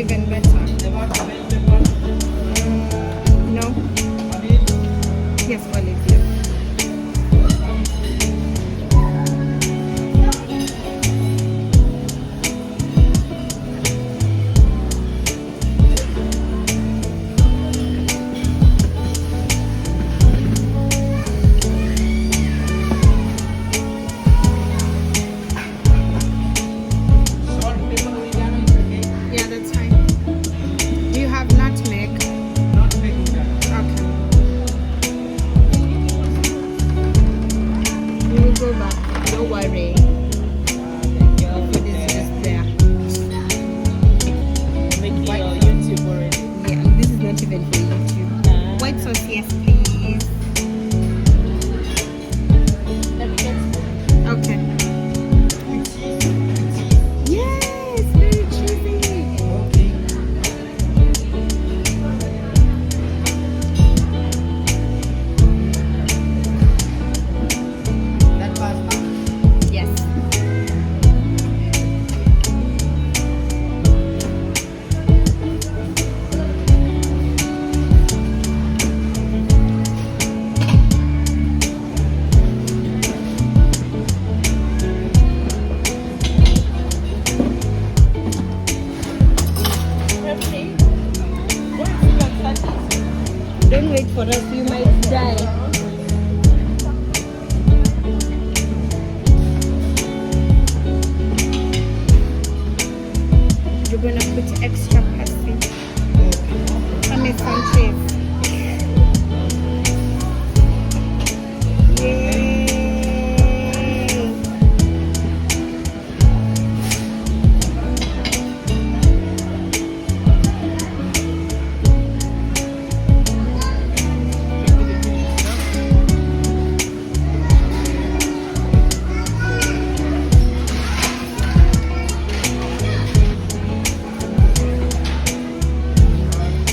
even better. No? Yes, olive, yeah. Yeah, that's fine. Do you have nutmeg? Okay. We will go back. Don't worry. Your food is just there. Making your YouTube already. Yeah, and this is not even for YouTube. White sauce, yes, please. Okay. Yes, very cheesy. Yes. Don't wait for us, you might die. You're gonna put extra parsley. Parmesan cheese. Yay!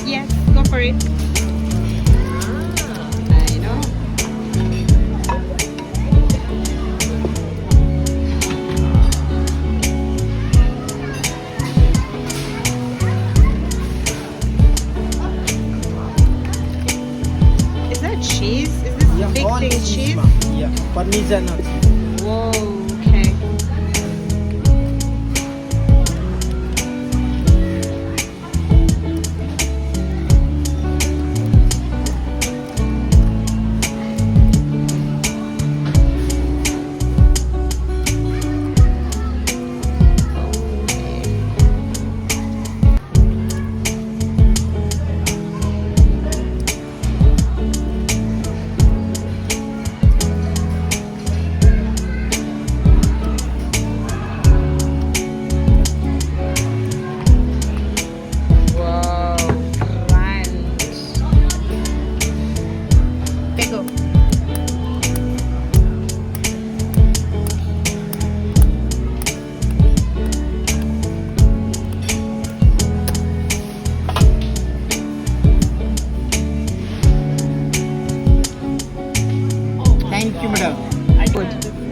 Yes, go for it. I know. Is that cheese? Is this big thing cheese? Yeah, Parmesan nuts. Whoa, okay. Whoa, crunch. There go. Thank you, madam. Good.